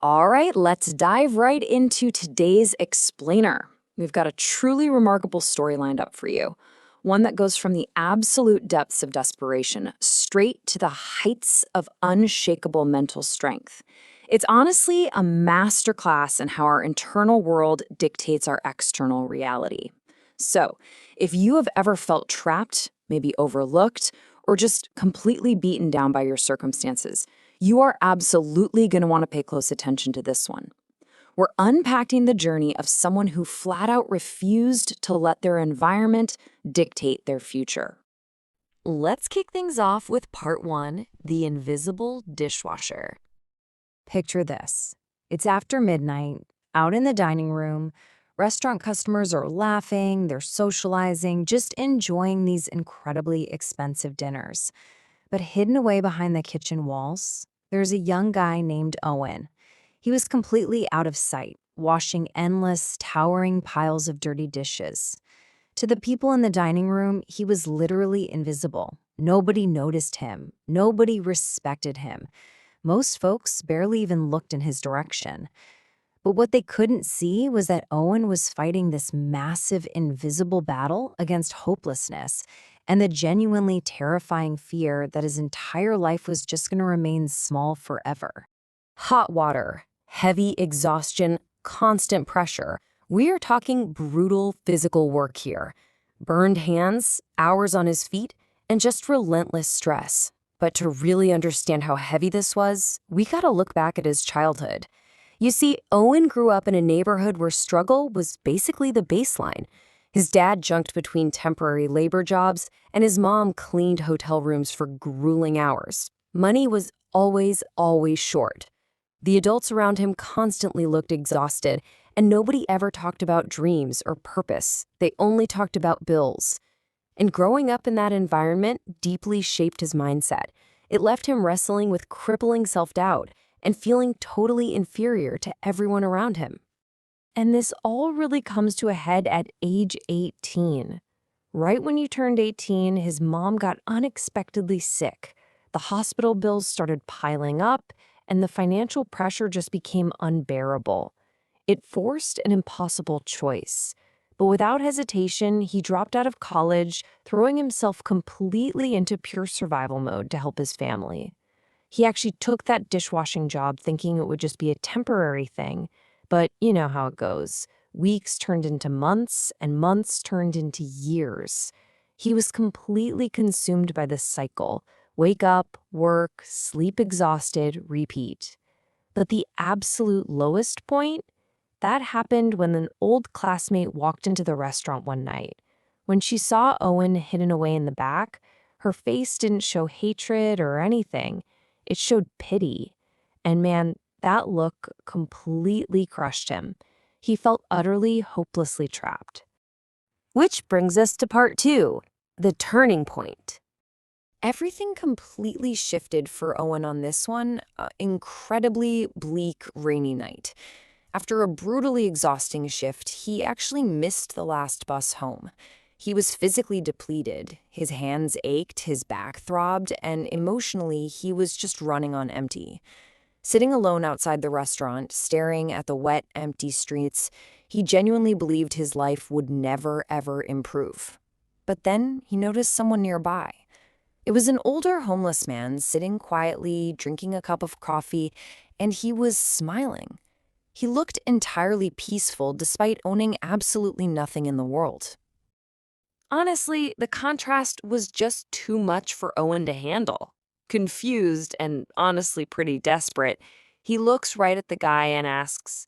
All right, let's dive right into today's explainer. We've got a truly remarkable story lined up for you. One that goes from the absolute depths of desperation straight to the heights of unshakable mental strength. It's honestly a masterclass in how our internal world dictates our external reality. So, if you have ever felt trapped, maybe overlooked, or just completely beaten down by your circumstances, you are absolutely going to want to pay close attention to this one. We're unpacking the journey of someone who flat out refused to let their environment dictate their future. Let's kick things off with part one, the invisible dishwasher. Picture this. It's after midnight, out in the dining room. Restaurant customers are laughing, they're socializing, just enjoying these incredibly expensive dinners. But hidden away behind the kitchen walls, there's a young guy named Owen. He was completely out of sight, washing endless, towering piles of dirty dishes. To the people in the dining room, he was literally invisible. Nobody noticed him. Nobody respected him. Most folks barely even looked in his direction. But what they couldn't see was that Owen was fighting this massive, invisible battle against hopelessness and the genuinely terrifying fear that his entire life was just going to remain small forever. Hot water, heavy exhaustion, constant pressure. We are talking brutal physical work here. Burned hands, hours on his feet, and just relentless stress. But to really understand how heavy this was, we gotta look back at his childhood. You see, Owen grew up in a neighborhood where struggle was basically the baseline. His dad junked between temporary labor jobs, and his mom cleaned hotel rooms for grueling hours. Money was always short. The adults around him constantly looked exhausted, and nobody ever talked about dreams or purpose. They only talked about bills. And growing up in that environment deeply shaped his mindset. It left him wrestling with crippling self-doubt and feeling totally inferior to everyone around him. And this all really comes to a head at age 18. Right when he turned 18, his mom got unexpectedly sick. The hospital bills started piling up, and the financial pressure just became unbearable. It forced an impossible choice. But without hesitation, he dropped out of college, throwing himself completely into pure survival mode to help his family. He actually took that dishwashing job thinking it would just be a temporary thing. But you know how it goes. Weeks turned into months, and months turned into years. He was completely consumed by this cycle. Wake up, work, sleep exhausted, repeat. But the absolute lowest point? That happened when an old classmate walked into the restaurant one night. When she saw Owen hidden away in the back, her face didn't show hatred or anything. It showed pity. And man, that look completely crushed him. He felt utterly, hopelessly trapped. Which brings us to part two, the turning point. Everything completely shifted for Owen on this one, incredibly bleak, rainy night. After a brutally exhausting shift, he actually missed the last bus home. He was physically depleted. His hands ached, his back throbbed, and emotionally, he was just running on empty. Sitting alone outside the restaurant, staring at the wet, empty streets, he genuinely believed his life would never, ever improve. But then he noticed someone nearby. It was an older homeless man sitting quietly, drinking a cup of coffee, and he was smiling. He looked entirely peaceful despite owning absolutely nothing in the world. Honestly, the contrast was just too much for Owen to handle. Confused and honestly pretty desperate, he looks right at the guy and asks,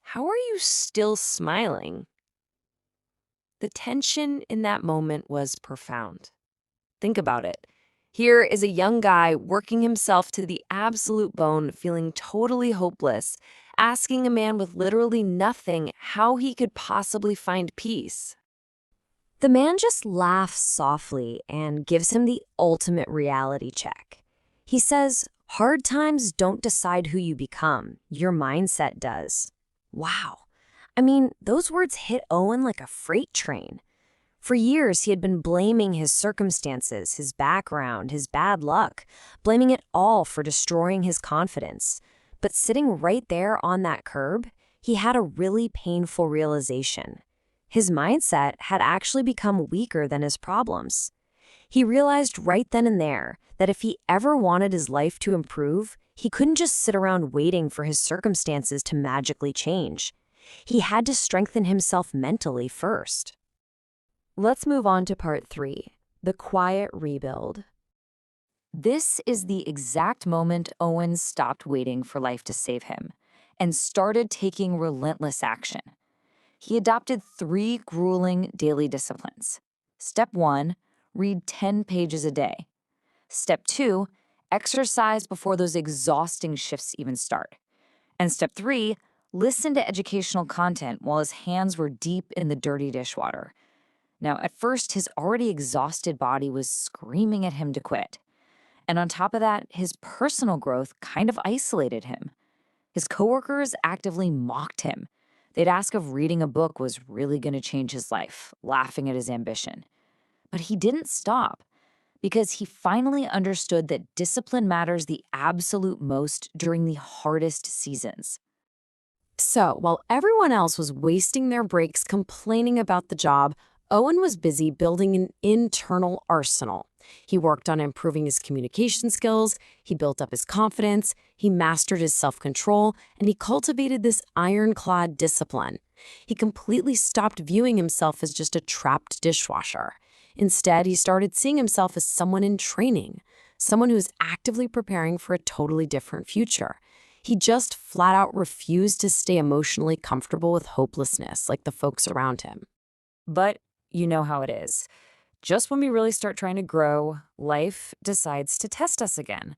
"How are you still smiling?" The tension in that moment was profound. Think about it. Here is a young guy working himself to the absolute bone, feeling totally hopeless, asking a man with literally nothing how he could possibly find peace. The man just laughs softly and gives him the ultimate reality check. He says, "Hard times don't decide who you become. Your mindset does." Wow. I mean, those words hit Owen like a freight train. For years, he had been blaming his circumstances, his background, his bad luck, blaming it all for destroying his confidence. But sitting right there on that curb, he had a really painful realization. His mindset had actually become weaker than his problems. He realized right then and there that if he ever wanted his life to improve, he couldn't just sit around waiting for his circumstances to magically change. He had to strengthen himself mentally first. Let's move on to part 3, the quiet rebuild. This is the exact moment Owen stopped waiting for life to save him and started taking relentless action. He adopted 3 grueling daily disciplines. Step 1, read 10 pages a day. Step 2, exercise before those exhausting shifts even start. And step 3, listen to educational content while his hands were deep in the dirty dishwater. Now, at first, his already exhausted body was screaming at him to quit. And on top of that, his personal growth kind of isolated him. His coworkers actively mocked him. They'd ask if reading a book was really going to change his life, laughing at his ambition. But he didn't stop because he finally understood that discipline matters the absolute most during the hardest seasons. So, while everyone else was wasting their breaks complaining about the job, Owen was busy building an internal arsenal. He worked on improving his communication skills, he built up his confidence, he mastered his self-control, and he cultivated this ironclad discipline. He completely stopped viewing himself as just a trapped dishwasher. Instead, he started seeing himself as someone in training, someone who is actively preparing for a totally different future. He just flat out refused to stay emotionally comfortable with hopelessness like the folks around him. But you know how it is. Just when we really start trying to grow, life decides to test us again.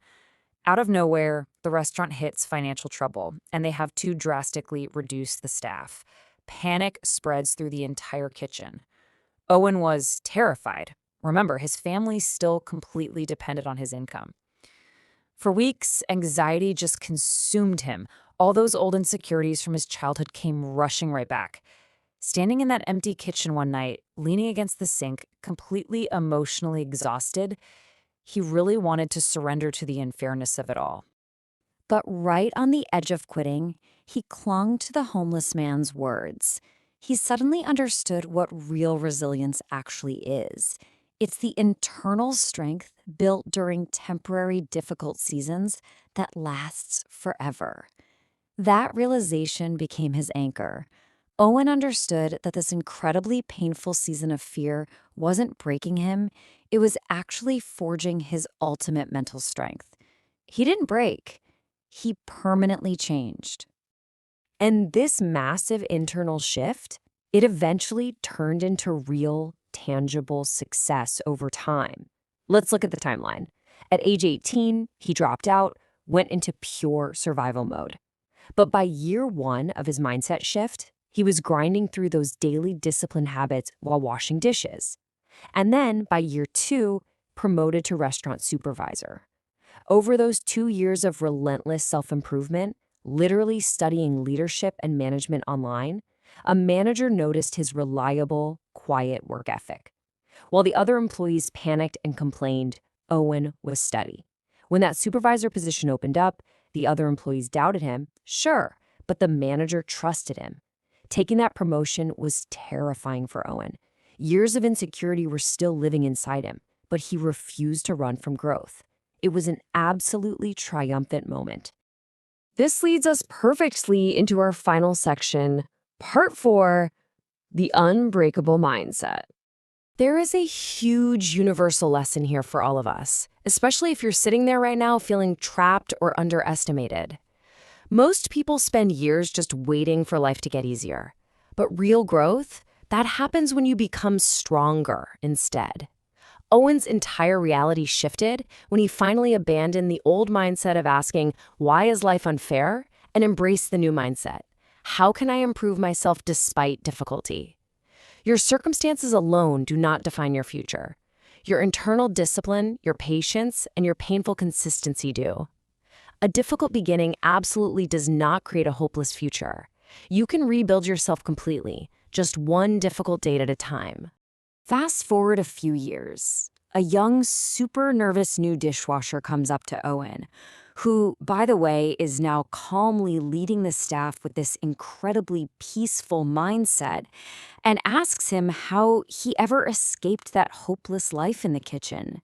Out of nowhere, the restaurant hits financial trouble, and they have to drastically reduce the staff. Panic spreads through the entire kitchen. Owen was terrified. Remember, his family still completely depended on his income. For weeks, anxiety just consumed him. All those old insecurities from his childhood came rushing right back. Standing in that empty kitchen one night, leaning against the sink, completely emotionally exhausted, he really wanted to surrender to the unfairness of it all. But right on the edge of quitting, he clung to the homeless man's words. He suddenly understood what real resilience actually is. It's the internal strength built during temporary difficult seasons that lasts forever. That realization became his anchor. Owen understood that this incredibly painful season of fear wasn't breaking him, it was actually forging his ultimate mental strength. He didn't break, he permanently changed. And this massive internal shift, it eventually turned into real, tangible success over time. Let's look at the timeline. At age 18, he dropped out, went into pure survival mode. But by year 1 of his mindset shift, he was grinding through those daily discipline habits while washing dishes. And then, by year 2, promoted to restaurant supervisor. Over those 2 years of relentless self-improvement, literally studying leadership and management online, a manager noticed his reliable, quiet work ethic. While the other employees panicked and complained, Owen was steady. When that supervisor position opened up, the other employees doubted him, sure, but the manager trusted him. Taking that promotion was terrifying for Owen. Years of insecurity were still living inside him, but he refused to run from growth. It was an absolutely triumphant moment. This leads us perfectly into our final section, Part 4, the Unbreakable Mindset. There is a huge universal lesson here for all of us, especially if you're sitting there right now feeling trapped or underestimated. Most people spend years just waiting for life to get easier. But real growth, that happens when you become stronger instead. Owen's entire reality shifted when he finally abandoned the old mindset of asking, why is life unfair? And embraced the new mindset. How can I improve myself despite difficulty? Your circumstances alone do not define your future. Your internal discipline, your patience, and your painful consistency do. A difficult beginning absolutely does not create a hopeless future. You can rebuild yourself completely, just one difficult day at a time. Fast forward a few years. A young, super nervous new dishwasher comes up to Owen, who, by the way, is now calmly leading the staff with this incredibly peaceful mindset, and asks him how he ever escaped that hopeless life in the kitchen.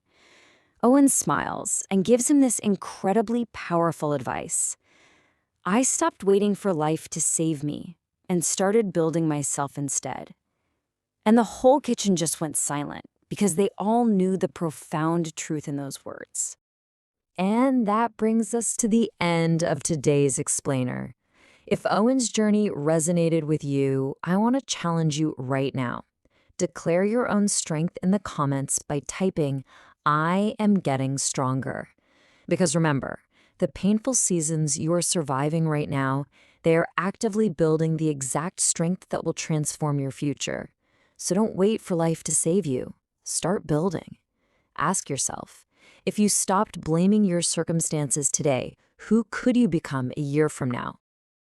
Owen smiles and gives him this incredibly powerful advice. I stopped waiting for life to save me and started building myself instead. And the whole kitchen just went silent because they all knew the profound truth in those words. And that brings us to the end of today's explainer. If Owen's journey resonated with you, I want to challenge you right now. Declare your own strength in the comments by typing, "I am getting stronger." Because remember, the painful seasons you are surviving right now, they are actively building the exact strength that will transform your future. So don't wait for life to save you. Start building. Ask yourself, if you stopped blaming your circumstances today, who could you become a year from now?